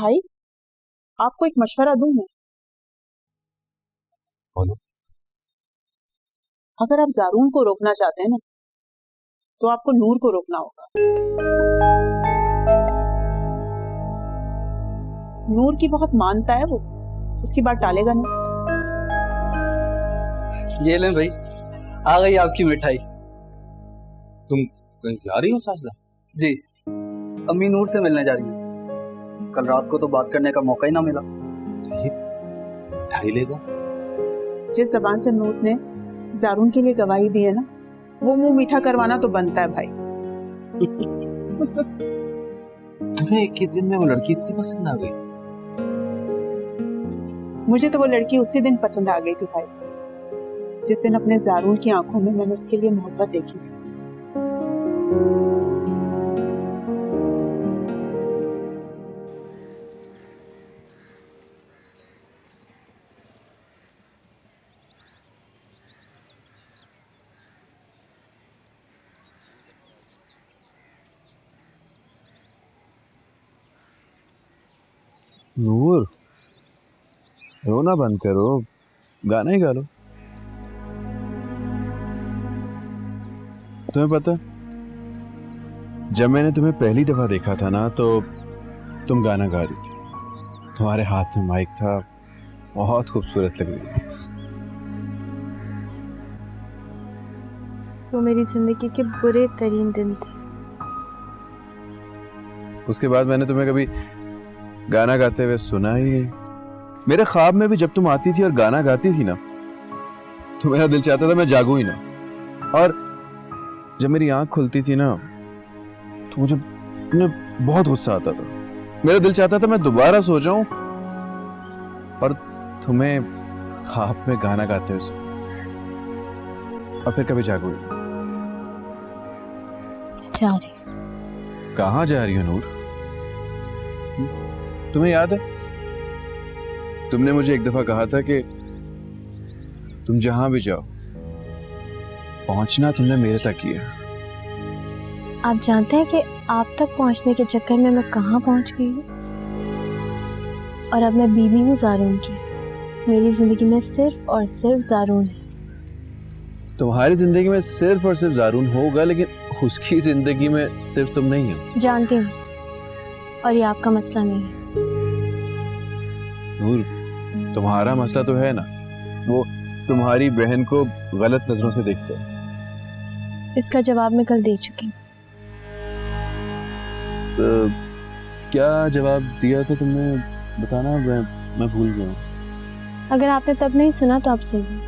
भाई आपको एक मशवरा दूं मैं। बोलो। अगर आप जारून को रोकना चाहते हैं ना तो आपको नूर को रोकना होगा। नूर की बहुत मानता है वो, उसकी बात टालेगा नहीं। ये लें भाई, आ गई आपकी मिठाई। तुम कहीं जा रही हो सासला? जी, अम्मी नूर से मिलने जा रही हैं। कल रात को तो बात करने का मौका ही ना मिला। मिठाई लेगा। जिस जबान से नूर ने जारून के लिए गवाही दी है ना, वो मुंह मीठा करवाना तो बनता है भाई। तुम्हें एक ही दिन में वो लड़की इतनी पसंद आ गई? मुझे तो वो लड़की उसी दिन पसंद आ गई थी भाई, जिस दिन अपने जारून की आंखों में मैंने उसके लिए मोहब्बत देखी थी। नूर, रोना बंद करो, गाना ही गा लो। तुम्हें पता, जब मैंने तुम्हें पहली दफा देखा था ना तो तुम गाना गा रही थी। तुम्हारे हाथ में माइक था, बहुत खूबसूरत लग रही थी। वो मेरी जिंदगी के बुरे तरीन दिन थे। उसके बाद मैंने तुम्हें कभी गाना गाते हुए सुना ही नहीं। मेरे ख्वाब में भी जब तुम आती थी और गाना गाती थी ना तो मेरा दिल चाहता था मैं जागूं ही ना। और जब मेरी आंख खुलती थी ना तो मुझे बहुत गुस्सा आता था। मेरा दिल चाहता था मैं दोबारा सो जाऊं और तुम्हें ख्वाब में गाना गाते हुए सुनूं और फिर कभी जागूं ही ना। जा रही। कहाँ जा रही हो नूर? तुम्हें याद है, तुमने मुझे एक दफा कहा था कि तुम जहां भी जाओ पहुंचना तुमने मेरे तक किया। आप जानते हैं कि आप तक पहुंचने के चक्कर में मैं कहां पहुंच गई हूँ? और अब मैं बीवी हूँ जारून की। मेरी जिंदगी में सिर्फ और सिर्फ जारून है। तुम्हारी जिंदगी में सिर्फ और सिर्फ जारून होगा, लेकिन उसकी जिंदगी में सिर्फ तुम नहीं हो। जानती हूँ, और ये आपका मसला नहीं है। नूर, तुम्हारा मसला तो है ना, वो तुम्हारी बहन को गलत नजरों से देखता है। इसका जवाब मैं कल दे चुकी हूँ। तो क्या जवाब दिया था तुमने, बताना, मैं भूल गया हूँ। अगर आपने तब नहीं सुना तो आप सुनिए।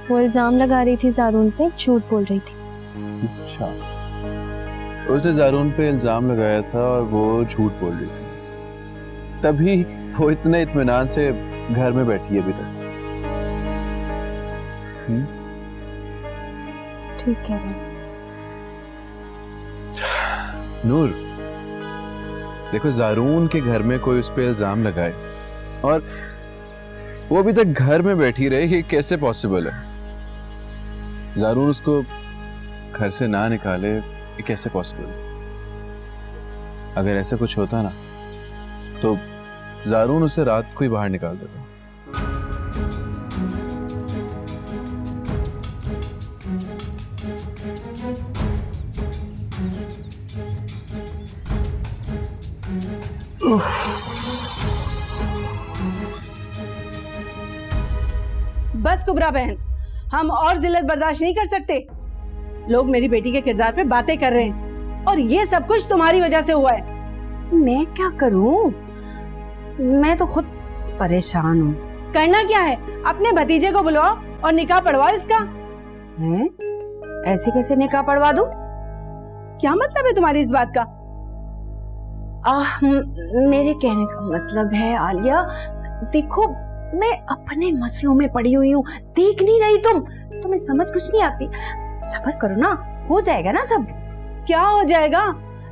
वो इल्जाम लगा रही थी जारून पे, झूठ बोल रही थी। अच्छा, उसने जारून पे इल्जाम लगाया था और वो झूठ बोल रही थी, तभी वो इतने इत्मीनान से घर में बैठी है अभी तक। ठीक है नूर, देखो, जारून के घर में कोई उस पे इल्जाम लगाए और वो अभी तक घर में बैठी रहे, ये कैसे पॉसिबल है? जारून उसको घर से ना निकाले, ये कैसे पॉसिबल है? अगर ऐसा कुछ होता ना तो जारून उसे रात को ही बाहर निकाल देता। बस कुबरा बहन, हम और जिल्लत बर्दाश्त नहीं कर सकते। लोग मेरी बेटी के किरदार पे बातें कर रहे हैं और ये सब कुछ तुम्हारी वजह से हुआ है। मैं क्या करूं? मैं तो खुद परेशान हूँ। करना क्या है? अपने भतीजे को बुलवाओ और निकाह पढ़वाओ इसका। हैं? ऐसे कैसे निकाह पढ़वा दूं? क्या मतलब है तुम्हारी इस बात का? मेरे कहने का मतलब है आलिया, देखो मैं अपने मसलों में पड़ी हुई हूँ, देख नहीं रही तुम्हें समझ कुछ नहीं आती। सब्र करो ना, हो जाएगा ना सब। क्या हो जाएगा?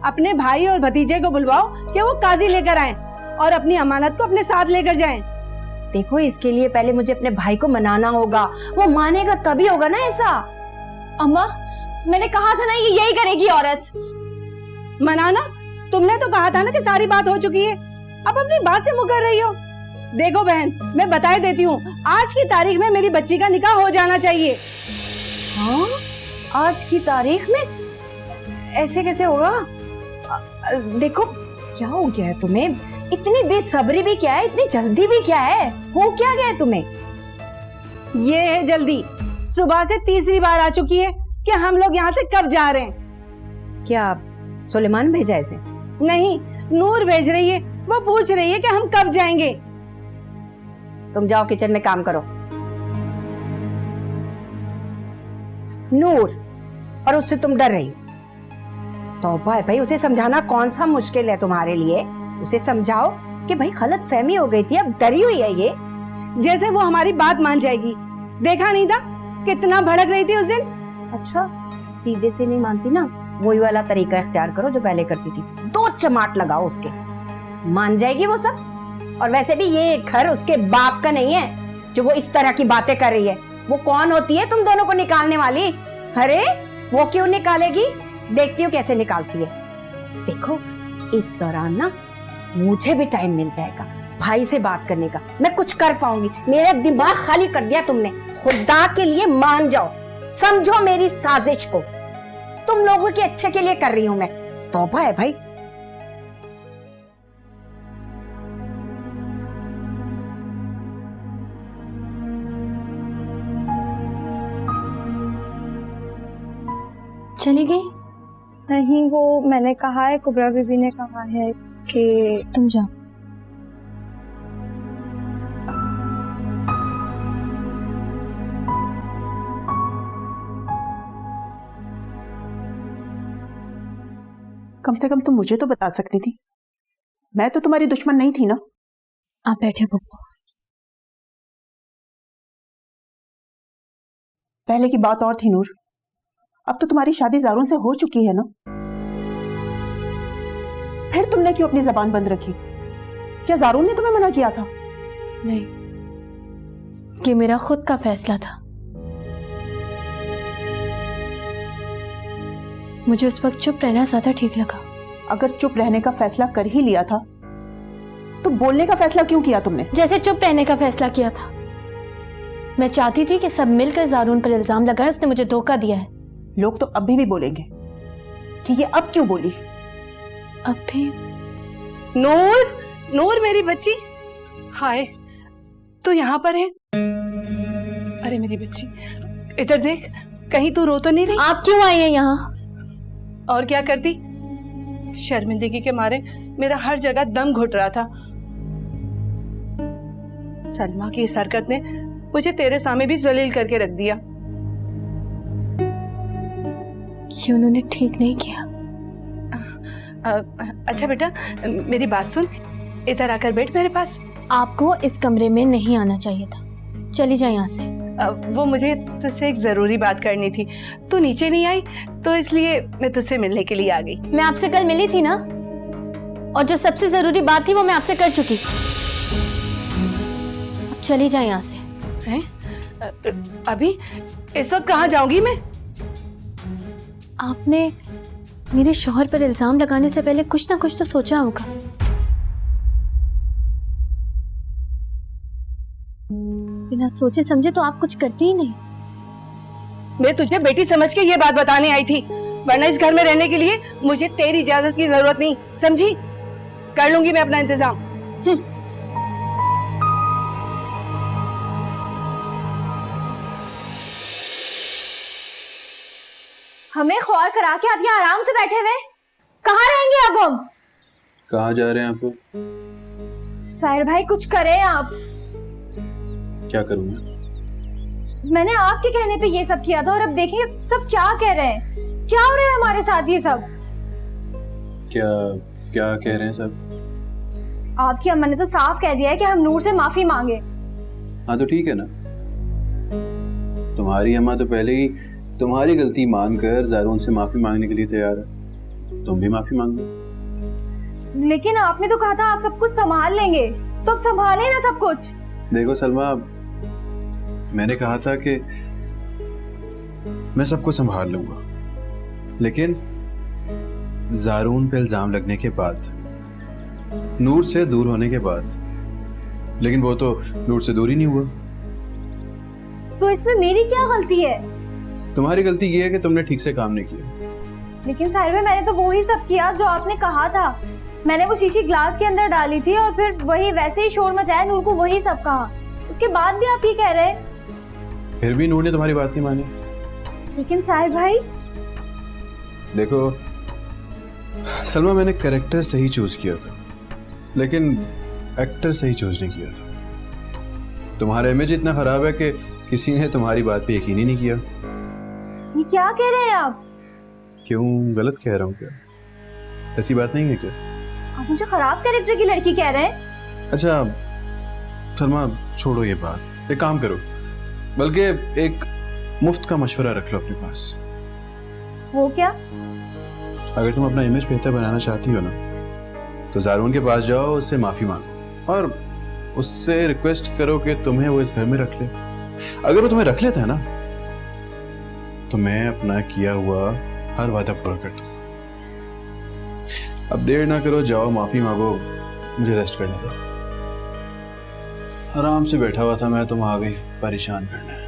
अपने भाई और भतीजे को बुलवाओ कि वो काजी लेकर आए और अपनी अमानत को अपने साथ लेकर जाएं। देखो, इसके लिए पहले मुझे अपने भाई को मनाना होगा, वो मानेगा तभी होगा ना ऐसा। अम्मा, मैंने कहा था ना ये यही करेगी औरत। मनाना? तुमने तो कहा था ना कि सारी बात हो चुकी है। अब अपनी बात से मुकर रही हो। देखो बहन, मैं बताए देती हूँ, आज की तारीख में मेरी बच्ची का निकाह हो जाना चाहिए। हाँ, आज की तारीख में? ऐसे कैसे होगा? देखो, क्या हो गया है तुम्हें? इतनी बेसब्री भी क्या है, इतनी जल्दी भी क्या है? हो क्या गया है तुम्हें? ये है जल्दी, सुबह से तीसरी बार आ चुकी है कि हम लोग यहाँ से कब जा रहे हैं। क्या सुलेमान भेजा इसे? नहीं, नूर भेज रही है। वो पूछ रही है कि हम कब जाएंगे। तुम जाओ किचन में काम करो। नूर, और उससे तुम डर रही हो? तौबा है भाई, उसे समझाना कौन सा मुश्किल है तुम्हारे लिए। उसे समझाओ कि भाई गलत फहमी हो गई थी, अब डरी हुई है ये। जैसे वो हमारी बात मान जाएगी। देखा नहीं था कितना भड़क रही थी उस दिन। अच्छा, सीधे से नहीं मानती ना, वही वाला तरीका इख्तियार करो जो पहले करती थी। 2 चमाट लगाओ उसके, मान जाएगी वो सब। और वैसे भी ये घर उसके बाप का नहीं है जो वो इस तरह की बातें कर रही है। वो कौन होती है तुम दोनों को निकालने वाली? अरे वो क्यों निकालेगी? देखती हूँ कैसे निकालती है। देखो, इस दौरान ना मुझे भी टाइम मिल जाएगा भाई से बात करने का, मैं कुछ कर पाऊंगी। मेरा दिमाग खाली कर दिया तुमने। खुदा के लिए मान जाओ, समझो मेरी साजिश को। तुम लोगों के अच्छे के लिए कर रही हूं मैं। तौबा है भाई। चली गई? नहीं, वो मैंने कहा है, कुबरा बीबी ने कहा है कि तुम जाओ। कम से कम तुम मुझे तो बता सकती थी। मैं तो तुम्हारी दुश्मन नहीं थी ना। आप बैठे पप्पू। पहले की बात और थी नूर, अब तो तुम्हारी शादी ज़ारून से हो चुकी है ना। फिर तुमने क्यों अपनी जबान बंद रखी? क्या ज़ारून ने तुम्हें मना किया था? नहीं, ये मेरा खुद का फैसला था। मुझे उस वक्त चुप रहना ज्यादा ठीक लगा। अगर चुप रहने का फैसला कर ही लिया था तो बोलने का फैसला क्यों किया तुमने? जैसे चुप रहने का फैसला किया था, मैं चाहती थी कि सब मिलकर ज़ारून पर इल्जाम लगाए उसने मुझे धोखा दिया है। लोग तो अभी भी बोलेंगे कि ये अब क्यों बोली। अब भी? नूर, नूर मेरी बच्ची, हाय, तू यहाँ पर है? अरे मेरी बच्ची, इधर देख, कहीं तू रो तो नहीं रही? आप क्यों आई हैं यहाँ? और क्या करती? शर्मिंदगी के मारे मेरा हर जगह दम घुट रहा था। सलमा की इस हरकत ने मुझे तेरे सामने भी जलील करके रख दिया। ये उन्होंने ठीक नहीं किया। अच्छा बेटा, मेरी बात सुन, इधर आकर बैठ मेरे पास। आपको इस कमरे में नहीं आना चाहिए था, चली जाए यहाँ से। वो मुझे तुझसे एक जरूरी बात करनी थी। तू नीचे नहीं आई तो इसलिए मैं तुझसे मिलने के लिए आ गई। मैं आपसे कल मिली थी ना, और जो सबसे जरूरी बात थी वो मैं आपसे कर चुकी। अब चली जाए यहाँ से। हैं? अभी इस वक्त कहाँ जाऊंगी मैं? आपने मेरे शौहर पर इल्जाम लगाने से पहले कुछ ना कुछ तो सोचा होगा। बिना सोचे समझे तो आप कुछ करती ही नहीं। मैं तुझे बेटी समझ के ये बात बताने आई थी, वरना इस घर में रहने के लिए मुझे तेरी इजाजत की जरूरत नहीं, समझी? कर लूंगी मैं अपना इंतजाम। हमें ख्वार करा के आप यहाँ आराम से बैठे हुए, कहाँ रहेंगे अब हम? कहाँ जा रहे हैं आप? साहिर भाई कुछ करें आप। क्या करूँगा? मैंने आपके कहने पे ये सब किया था और अब देखिए सब क्या कह रहे हैं, क्या हो रहा है हमारे साथ ये सब। क्या क्या कह रहे हैं सब? आपकी अम्मा ने तो साफ कह दिया है कि हम नूर से माफी मांगे। हाँ तो ठीक है ना, तुम्हारी अम्मा तो पहले ही तुम्हारी गलती मानकर ज़ारून से माफी मांगने के लिए तैयार है। तुम भी माफी मांगो। लेकिन आपने तो कहा था आप सब कुछ संभाल लेंगे, तो अब संभाले ना सब कुछ। देखो सलमा, मैंने कहा था कि मैं सबको संभाल लूंगा, लेकिन ज़ारून पे इल्जाम लगने के बाद नूर से दूर होने के बाद। लेकिन वो तो नूर से दूर ही नहीं हुआ। तो इसमें मेरी क्या गलती है? तुम्हारी गलती ये है कि तुमने ठीक से काम नहीं किया। लेकिन साहिर भाई मैंने तो वो ही सब किया जो आपने कहा था। मैंने वो शीशी ग्लास के अंदर डाली थी और फिर वही वैसे ही शोर मचाया, नूर को वही सब कहा। उसके बाद भी आप ये कह रहे हैं? फिर भी नूर ने तुम्हारी बात नहीं मानी। लेकिन साहिर भाई देखो सलमा, मैंने कैरेक्टर सही चूज किया था लेकिन एक्टर सही चूज नहीं किया था। तुम्हारा इमेज इतना खराब है कि किसी ने तुम्हारी बात पे यकीन ही नहीं किया। ये क्या कह रहे हैं आप? क्यों, गलत कह रहा हूँ क्या? ऐसी बात नहीं है क्या? आप मुझे खराब कैरेक्टर की लड़की कह रहे हैं? अच्छा सलमा छोड़ो ये बात, एक काम करो, बल्कि एक मुफ्त का मशवरा रख लो अपने पास। वो क्या? अगर तुम अपना इमेज बेहतर बनाना चाहती हो ना तो ज़ारून के पास जाओ, उससे माफी मांगो और उससे रिक्वेस्ट करो कि तुम्हें वो इस घर में रख ले। अगर वो तुम्हें रख लेता है ना तो मैं अपना किया हुआ हर वादा पूरा कर दूंगा। अब देर ना करो, जाओ माफी मांगो, मुझे रेस्ट करने दो। आराम से बैठा हुआ था मैं, तुम आ गई परेशान करने।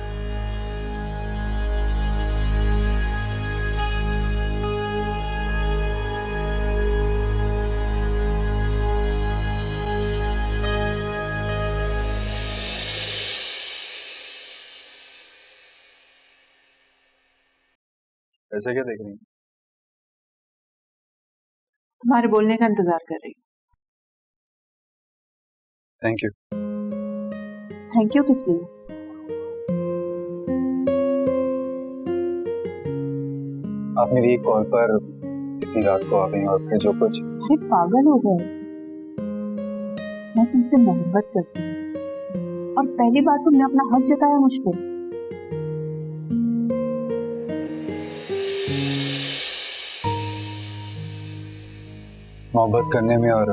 ऐसे क्या देख रही हैं? तुम्हारे बोलने का इंतजार कर रही हूँ। Thank you. थैंक यू किस लिए? आप मेरी कॉल पर इतनी रात को आ गई और फिर जो कुछ। अरे पागल हो गए, मैं तुमसे मोहब्बत करती हूँ और पहली बार तुमने अपना हक जताया मुझ पे। मोहब्बत करने में और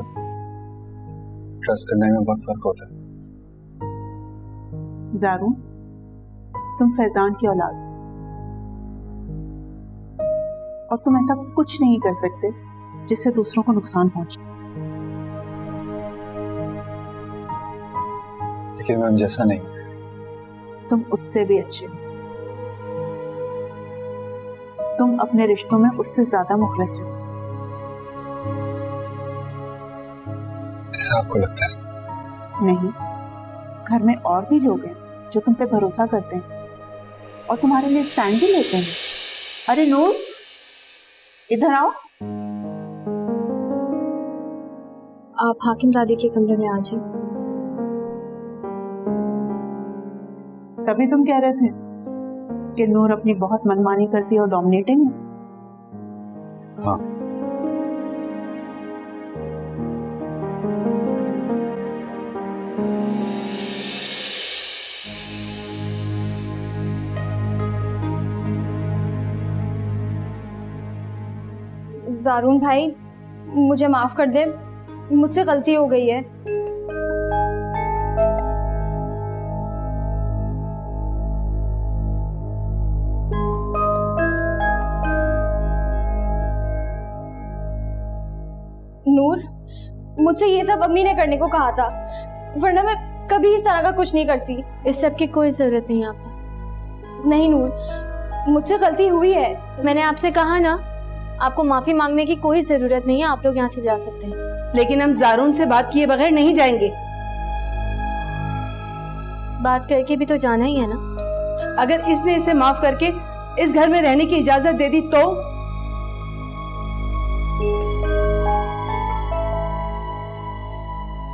ट्रस्ट करने में बहुत फर्क होता है। ज़ारून, तुम फैजान की औलाद और तुम ऐसा कुछ नहीं कर सकते जिससे दूसरों को नुकसान पहुंचे। लेकिन मैं उन जैसा नहीं। तुम उससे भी अच्छे हो। तुम अपने रिश्तों में उससे ज्यादा मुखलिस हो। ऐसा आपको लगता है? नहीं, घर में और भी लोग हैं जो तुम पे भरोसा करते हैं और तुम्हारे लिए स्टैंड भी लेते हैं। अरे नूर, इधर आओ। आप हाकिम दादी के कमरे में आ जाइए। तभी तुम कह रहे थे कि नूर अपनी बहुत मनमानी करती है और डोमिनेटिंग है। हाँ। ज़ारून भाई मुझे माफ कर दे, मुझसे गलती हो गई है। नूर, मुझसे ये सब अम्मी ने करने को कहा था, वरना मैं कभी इस तरह का कुछ नहीं करती। इस सब की कोई जरूरत नहीं आप। नहीं नूर, मुझसे गलती हुई है। मैंने आपसे कहा ना, आपको माफी मांगने की कोई जरूरत नहीं है, आप लोग यहाँ से जा सकते हैं। लेकिन हम ज़ारून से बात किए बगैर नहीं जाएंगे। बात करके भी तो जाना ही है ना। अगर इसने इसे माफ करके इस घर में रहने की इजाजत दे दी तो?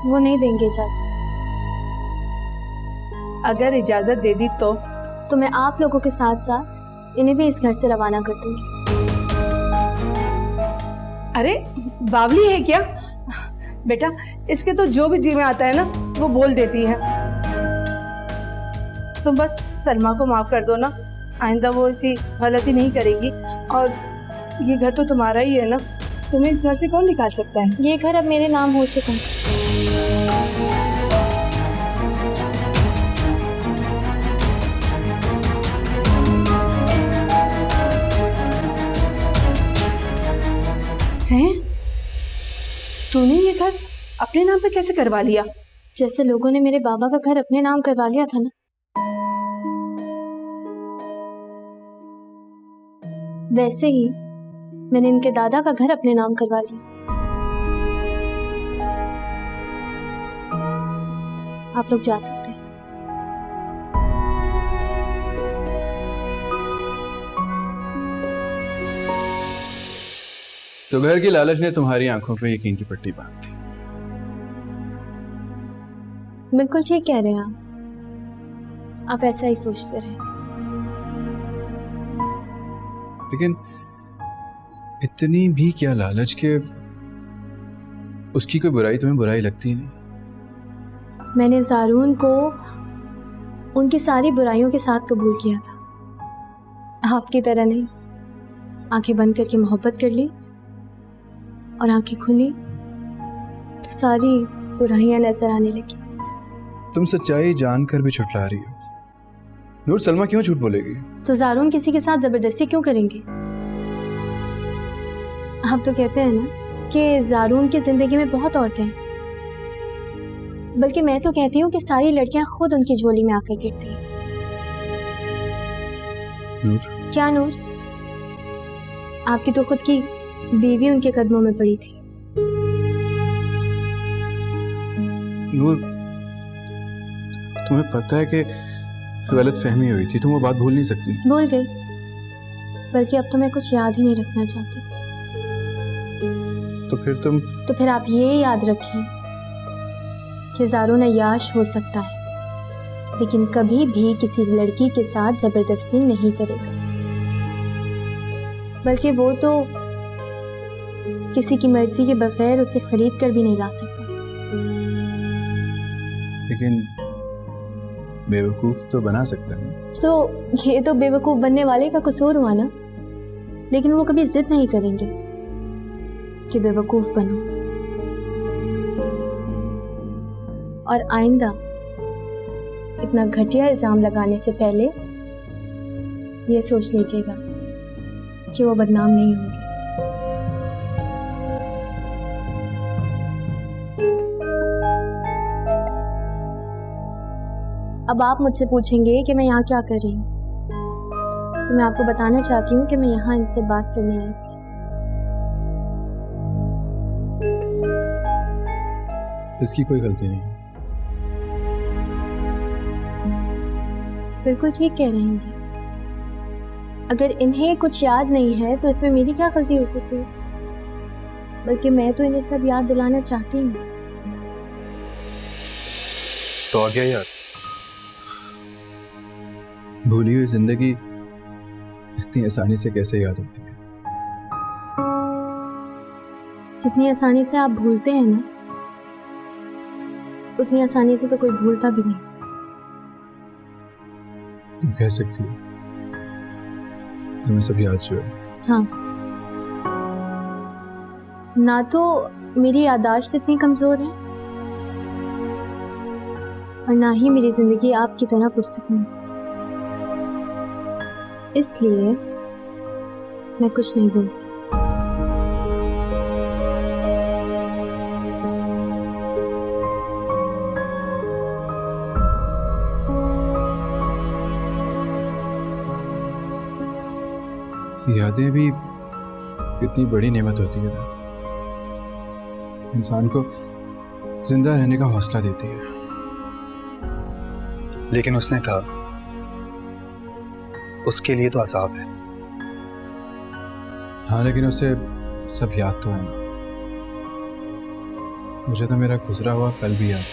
वो नहीं देंगे इजाजत। अगर इजाजत दे दी तो मैं आप लोगों के साथ साथ इन्हें भी इस घर से रवाना कर दूंगी। अरे बावली है क्या बेटा? इसके तो जो भी जी में आता है ना वो बोल देती है। तुम बस सलमा को माफ कर दो ना, आइंदा वो ऐसी गलती नहीं करेगी। और ये घर तो तुम्हारा ही है ना, तुम्हें इस घर से कौन निकाल सकता है? ये घर अब मेरे नाम हो चुका है। हैं? तूने ये घर अपने नाम पे कैसे करवा लिया? जैसे लोगों ने मेरे बाबा का घर अपने नाम करवा लिया था ना, वैसे ही मैंने इनके दादा का घर अपने नाम करवा लिया। आप लोग जा सकते हैं। तो घर की लालच ने तुम्हारी आंखों पे यकीन की पट्टी बांध दी। बिल्कुल ठीक कह रहे हैं आप ऐसा ही सोचते रहे। लेकिन इतनी भी क्या लालच के उसकी कोई बुराई तुम्हें बुराई लगती नहीं? मैंने ज़ारून को उनकी सारी बुराइयों के साथ कबूल किया था, आपकी तरह नहीं। आंखें बंद करके मोहब्बत कर ली और आंखें खुली तो सारी बुराइयां नजर आने लगी। तुम सच्चाई जानकर भी छुटला रही हो। नूर, सलमा क्यों झूठ बोलेगी? तो ज़ारून किसी के साथ जबरदस्ती क्यों करेंगे? आप तो कहते हैं ना कि ज़ारून की जिंदगी में बहुत औरतें हैं, बल्कि मैं तो कहती हूँ कि सारी लड़कियां खुद उनकी झोली में आकर गिरती हैं। नूर, क्या नूर? आपकी तो खुद की बीवी उनके कदमों में पड़ी थी। नूर, तुम्हें पता है कि गलत फहमी हुई थी, तुम वो बात भूल नहीं सकती। भूल गई, बल्कि अब तो मैं कुछ याद ही नहीं रखना चाहती। तो फिर आप ये याद रखें कि ज़ारून अय्याश हो सकता है, लेकिन कभी भी किसी लड़की के साथ जबरदस्ती नहीं करेगा, बल्कि वो तो किसी की मर्जी के बगैर उसे खरीद कर भी नहीं ला सकता। लेकिन बेवकूफ तो बना सकता है। तो ये तो बेवकूफ बनने वाले का कसूर हुआ ना, लेकिन वो कभी जिद नहीं करेंगे कि बेवकूफ बनो। और आइंदा इतना घटिया इल्जाम लगाने से पहले ये सोच लीजिएगा कि वो बदनाम नहीं होंगे। अब आप मुझसे पूछेंगे कि मैं यहाँ क्या कर रही हूँ, तो मैं आपको बताना चाहती हूँ कि मैं यहाँ इनसे बात करने आई थी। इसकी कोई गलती नहीं। बिल्कुल ठीक कह रहे हैं। अगर इन्हें कुछ याद नहीं है तो इसमें मेरी क्या गलती हो सकती है? बल्कि मैं तो इन्हें सब याद दिलाना चाहती हूँ। तो आ गया यार। भूली हुई जिंदगी इतनी आसानी से कैसे याद होती है? जितनी आसानी से आप भूलते हैं ना, उतनी आसानी से तो कोई भूलता भी नहीं। तुम कह सकती हो तुम्हें सब याद जो है। हाँ, ना तो मेरी याददाश्त इतनी कमजोर है और ना ही मेरी जिंदगी आपकी तरह पुरसुकून। इसलिए मैं कुछ नहीं बोलती। यादें भी कितनी बड़ी नेमत होती है ना, इंसान को जिंदा रहने का हौसला देती है। लेकिन उसने कहा उसके लिए तो अजाब है। हाँ, लेकिन उसे सब याद तो है। मुझे तो मेरा गुजरा हुआ कल भी याद है।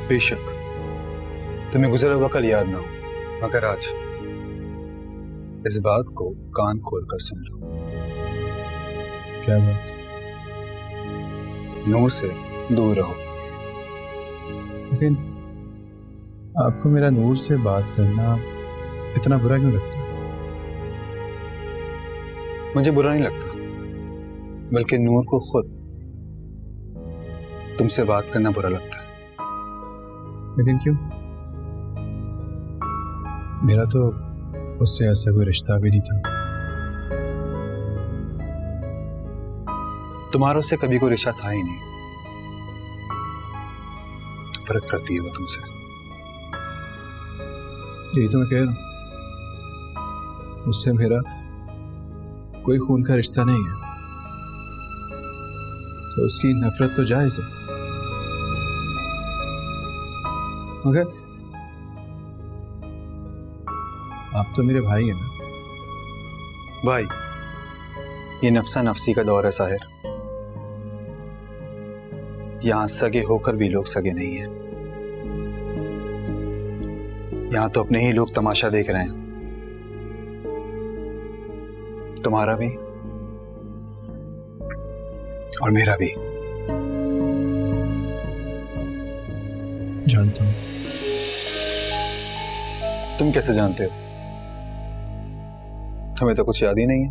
बेशक तुम्हें गुजरा हुआ कल याद ना हो, मगर आज इस बात को कान खोल कर सुन लो। क्या बात? नूर से दूर रहो। लेकिन आपको मेरा नूर से बात करना इतना बुरा क्यों लगता है? मुझे बुरा नहीं लगता, बल्कि नूर को खुद तुमसे बात करना बुरा लगता है। लेकिन क्यों? मेरा तो उससे ऐसा कोई रिश्ता भी नहीं था। तुम्हारा उससे कभी कोई रिश्ता था ही नहीं, नफरत करती है वो तुमसे। यही तो मैं कह रहा हूँ, उससे मेरा कोई खून का रिश्ता नहीं है, तो उसकी नफरत तो जायज है, मगर आप तो मेरे भाई हैं ना। भाई, ये नफसा नफसी का दौर है साहिर। यहां सगे होकर भी लोग सगे नहीं हैं। यहां तो अपने ही लोग तमाशा देख रहे हैं, तुम्हारा भी और मेरा भी। जानता हूं। तुम कैसे जानते हो? तुम्हें तो कुछ याद ही नहीं है।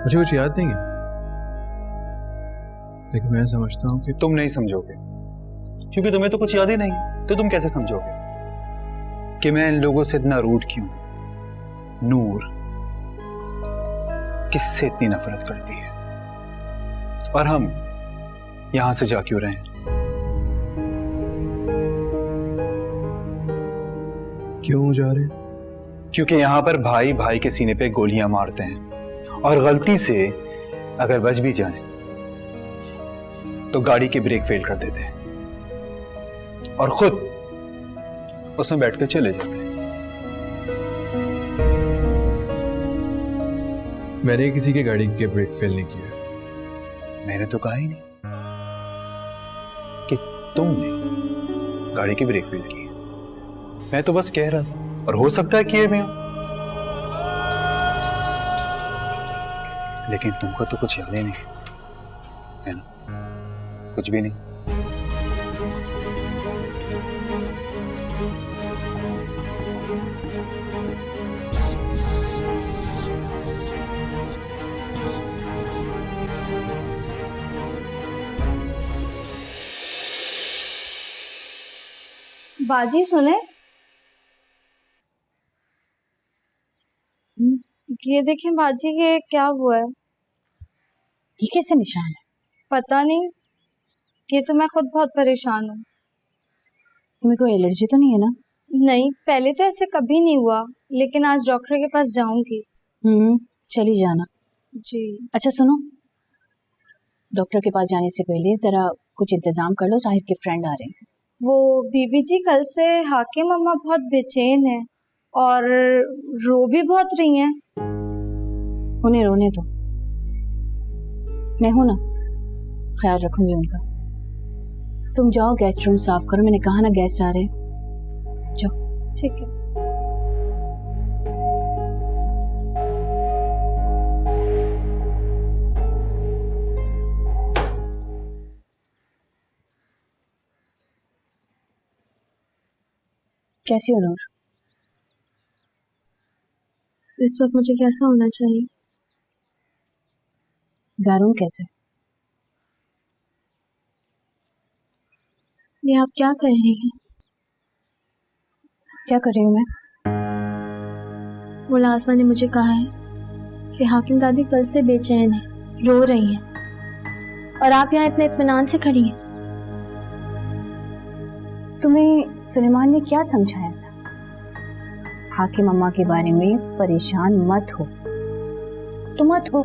मुझे कुछ याद नहीं है, लेकिन मैं समझता हूं कि तुम नहीं समझोगे, क्योंकि तुम्हें तो कुछ याद ही नहीं है, तो तुम कैसे समझोगे कि मैं इन लोगों से इतना रूठ क्यों? नूर किससे इतनी नफरत करती है और हम यहां से जा क्यों रहे हैं? क्यों जा रहे हैं? क्योंकि यहां पर भाई भाई के सीने पे गोलियां मारते हैं, और गलती से अगर बच भी जाए तो गाड़ी के ब्रेक फेल कर देते हैं और खुद उसमें बैठ के चले जाते हैं। मैंने किसी की गाड़ी के ब्रेक फेल नहीं किया। मैंने तो कहा ही नहीं कि तुमने गाड़ी की ब्रेक फेल की है। मैं तो बस कह रहा था, और हो सकता है किए भी हूं, लेकिन तुमको तो कुछ याद ही नहीं है ना? कुछ भी नहीं। बाजी सुने, ये देखें बाजी, ये क्या हुआ है? ये कैसे निशान है? पता नहीं, ये तो मैं खुद बहुत परेशान हूँ। तुम्हें कोई एलर्जी तो नहीं है ना? नहीं, पहले तो ऐसे कभी नहीं हुआ, लेकिन आज डॉक्टर के पास जाऊंगी। चली जाना। जी। अच्छा सुनो, डॉक्टर के पास जाने से पहले जरा कुछ इंतजाम कर लो, साहिर के फ्रेंड आ रहे हैं। वो बीबी जी, कल से हाकिम अम्मा बहुत बेचैन है और रो भी बहुत रही हैं। उन्हें रोने दो, मैं हूं ना, ख्याल रखूंगी उनका। तुम जाओ गेस्ट रूम साफ करो, मैंने कहा ना गेस्ट आ रहे हैं। जाओ। ठीक है। कैसी हो नूर? इस वक्त मुझे कैसा होना चाहिए? ज़ारून कैसे? ये आप क्या कर रही हैं? क्या कर रही हूँ मैं? मुलाजमा ने मुझे कहा है कि हाकिम दादी कल से बेचैन है, रो रही हैं, और आप यहाँ इतने इत्मीनान से खड़ी हैं। तुम्हें सुलेमान ने क्या समझाया था? हाकिम अम्मा के बारे में परेशान मत हो, तुम मत हो,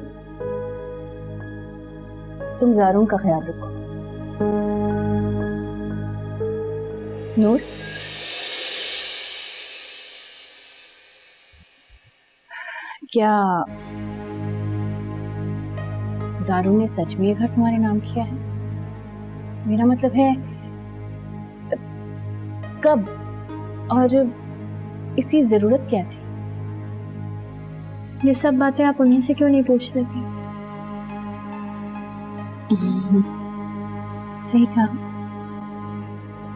तुम ज़ारून का ख्याल रखो। नूर, क्या ज़ारून ने सच में ये घर तुम्हारे नाम किया है? मेरा मतलब है कब और इसकी जरूरत क्या थी? ये सब बातें आप उन्हीं से क्यों नहीं पूछ रही थी? सही कहा।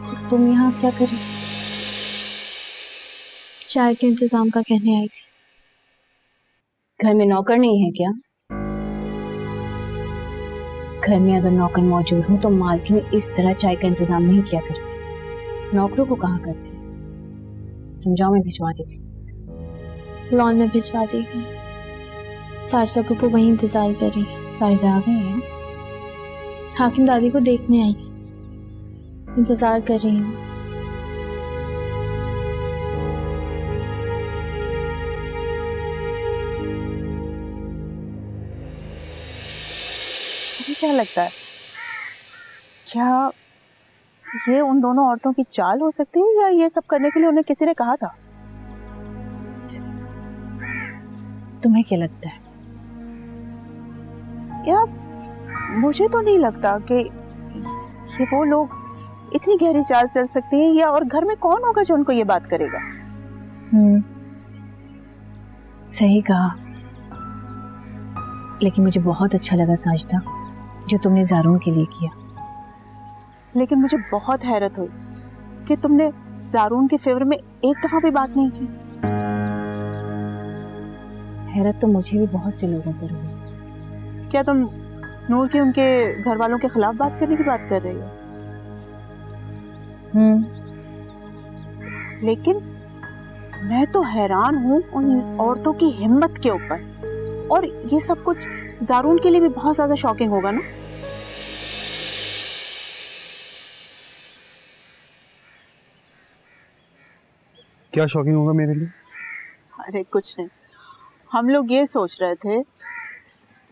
तो तुम यहाँ क्या कर रही? चाय के इंतजाम का कहने आई थी। घर में नौकर नहीं है क्या? घर में अगर नौकर मौजूद हो तो मालकिन इस तरह चाय का इंतजाम नहीं किया करती, नौकरों को कहा करते। तुम जाओ, मैं भिजवा देती। लॉन में भिजवा देगी। साजिदा पप्पू वहीं इंतजार कर रही है। साजिदा आ गई है? हाकिम दादी को देखने आई है, इंतजार कर रही हूँ। मुझे क्या लगता है, क्या ये उन दोनों औरतों की चाल हो सकती है या ये सब करने के लिए उन्हें किसी ने कहा था? तुम्हें क्या लगता है? या मुझे तो नहीं लगता कि ये वो लोग इतनी गहरी चाल चल सकती हैं, या और घर में कौन होगा जो उनको ये बात करेगा? सही कहा, लेकिन मुझे बहुत अच्छा लगा साजिदा जो तुमने ज़ारून के लिए किया। लेकिन मुझे बहुत हैरत हुई कि तुमने ज़ारून के फेवर में एक दफा भी बात नहीं की। हैरत तो मुझे भी बहुत से लोगों पर हुई। क्या तुम नूर के उनके घर वालों के खिलाफ बात करने की बात कर रही हो? लेकिन मैं तो हैरान हूँ उन औरतों की हिम्मत के ऊपर, और ये सब कुछ ज़ारून के लिए भी बहुत ज्यादा शॉकिंग होगा ना? क्या शॉकिंग होगा मेरे लिए? अरे कुछ नहीं, हम लोग ये सोच रहे थे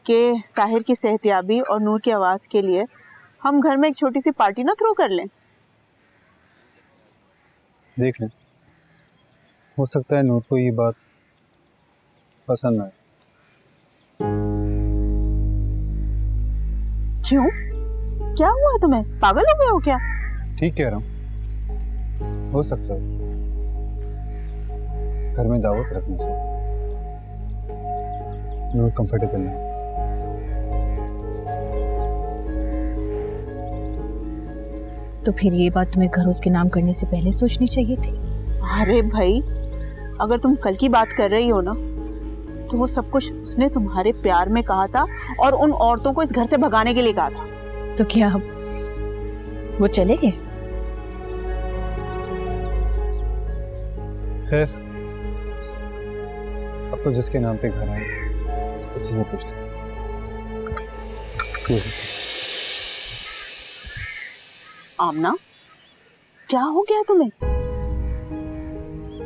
कि साहिर की सेहतयाबी और नूर की आवाज़ के लिए हम घर में एक छोटी सी पार्टी ना थ्रो कर लें। देख लें, हो सकता है नूर को ये बात पसंद आए। क्यों, क्या हुआ तुम्हें? पागल हो गए हो क्या? ठीक कह रहा हूँ, हो सकता है। घर में दावत रखने से नूर कंफर्टेबल नहीं। तो फिर ये बात तुम्हें घर उसके नाम करने से पहले सोचनी चाहिए थी। अरे भाई, अगर तुम कल की बात कर रही हो ना, तो वो सब कुछ उसने तुम्हारे प्यार में कहा था और उन औरतों को इस घर से भगाने के लिए कहा था। तो क्या अब वो चले गए? खैर, अब तो जिसके नाम पे घर आए उसी से पूछ लें। Excuse me. आमना, क्या हो गया तुम्हें?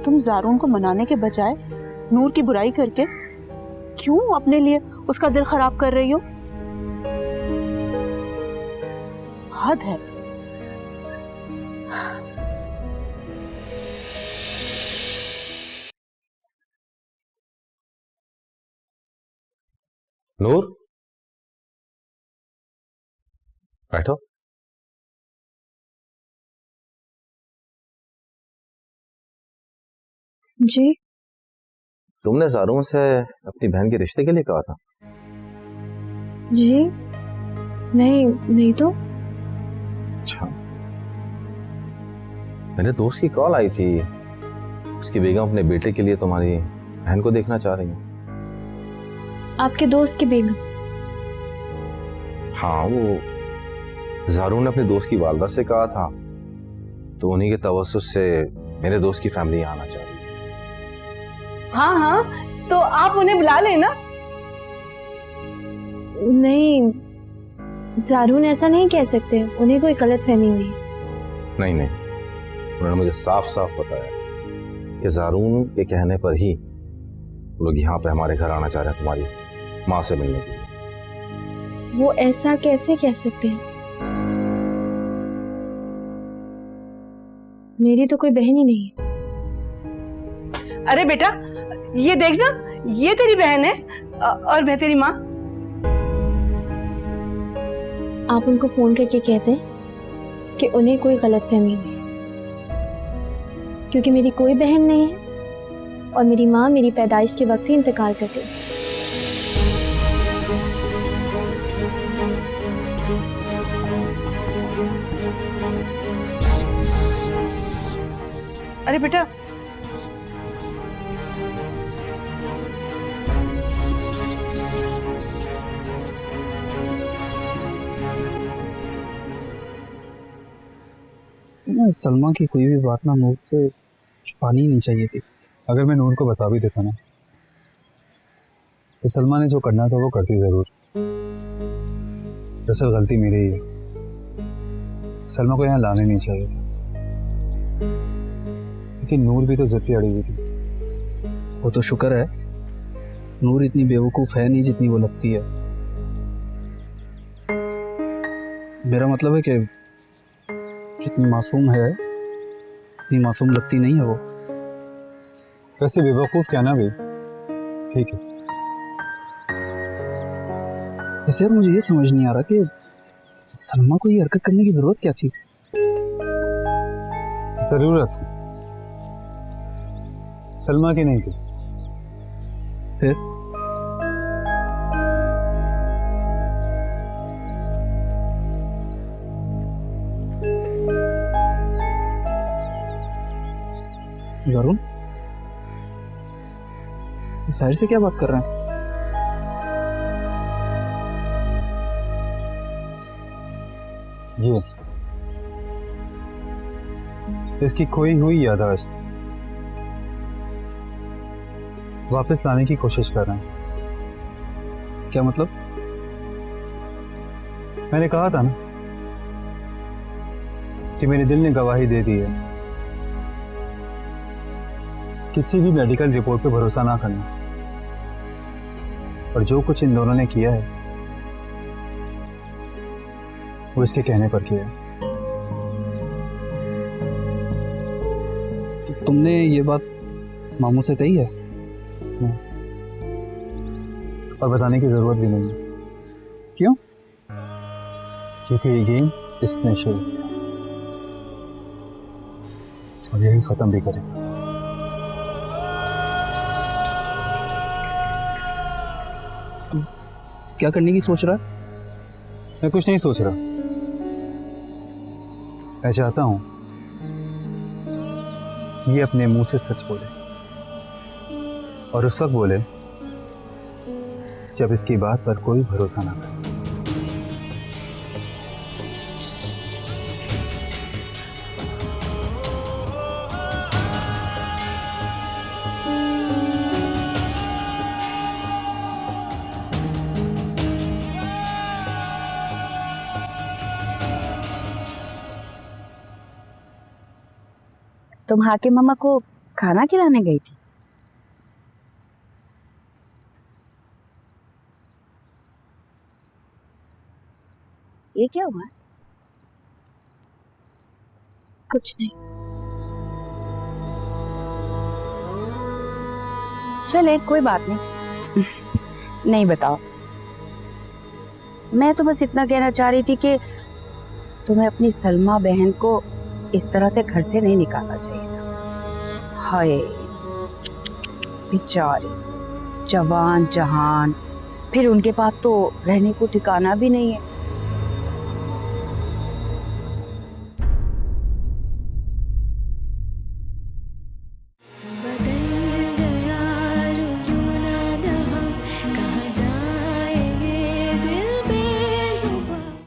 तुम ज़ारून को मनाने के बजाय नूर की बुराई करके क्यों अपने लिए उसका दिल खराब कर रही हो? हद है। नूर, बैठो। जी, तुमने ज़ारून से अपनी बहन के रिश्ते के लिए कहा था? जी, नहीं तो। अच्छा, मेरे दोस्त की कॉल आई थी, उसकी बेगम अपने बेटे के लिए तुम्हारी बहन को देखना चाह रही है। आपके दोस्त की बेगम? हाँ, वो ज़ारून ने अपने दोस्त की वालदा से कहा था, तो उन्हीं के तवस्सुस से मेरे दोस्त की फैमिली यहाँ आना चाह रही है। हाँ, तो आप उन्हें बुला लेना। नहीं, ज़ारून ऐसा नहीं कह सकते, उन्हें कोई गलतफहमी हुई। नहीं, उन्होंने मुझे साफ साफ बताया कि ज़ारून के कहने पर ही लोग यहाँ पे हमारे घर आना चाह रहे हैं तुम्हारी माँ से मिलने के लिए। वो ऐसा कैसे कह सकते हैं? मेरी तो कोई बहन ही नहीं है। अरे बेटा, ये देखना, ये तेरी बहन है और मैं तेरी माँ। आप उनको फोन करके कहते हैं कि उन्हें कोई गलतफहमी हुई है, क्योंकि मेरी कोई बहन नहीं है और मेरी माँ मेरी पैदाइश के वक्त ही इंतकाल कर गई थी। अरे बेटा, सलमा की कोई भी बात ना नूर से छुपानी ही नहीं चाहिए थी। अगर मैं नूर को बता भी देता ना, तो सलमा ने जो करना था वो करती जरूर। दरअसल गलती मेरी ही है, सलमा को यहाँ लाने नहीं चाहिए था, लेकिन नूर भी तो जिद पे अड़ी हुई थी। वो तो शुक्र है नूर इतनी बेवकूफ़ है नहीं जितनी वो लगती है। मेरा मतलब है कि जितनी मासूम है इतनी मासूम लगती नहीं है वो। वैसे बेवकूफ़ क्या ना भी, ठीक है। वैसे यार मुझे ये समझ नहीं आ रहा कि सलमा को ये हरकत करने की जरूरत क्या थी। ज़रूरत सलमा की नहीं थी। फिर जरूर साहिर से क्या बात कर रहे हैं? ये इसकी खोई हुई याददाश्त वापस लाने की कोशिश कर रहे हैं। क्या मतलब? मैंने कहा था ना कि मेरे दिल ने गवाही दे दी है, किसी भी मेडिकल रिपोर्ट पे भरोसा ना करना। और जो कुछ इन दोनों ने किया है वो इसके कहने पर किया है। तो तुमने ये बात मामू से कही है? और बताने की जरूरत भी नहीं है। क्यों? क्योंकि ये गेम इसने शुरू किया और यही खत्म भी करेगा। क्या करने की सोच रहा है? मैं कुछ नहीं सोच रहा, मैं चाहता हूं ये अपने मुंह से सच बोले, और उस वक्त बोले जब इसकी बात पर कोई भरोसा ना करे। तुम हाके मामा को खाना खिलाने गई थी? ये क्या हुआ? कुछ नहीं। चले कोई बात नहीं। नहीं बताओ, मैं तो बस इतना कहना चाह रही थी कि तुम्हें अपनी सलमा बहन को इस तरह से घर से नहीं निकालना चाहिए था। हाय बेचारी, जवान जहान, फिर उनके पास तो रहने को ठिकाना भी नहीं है।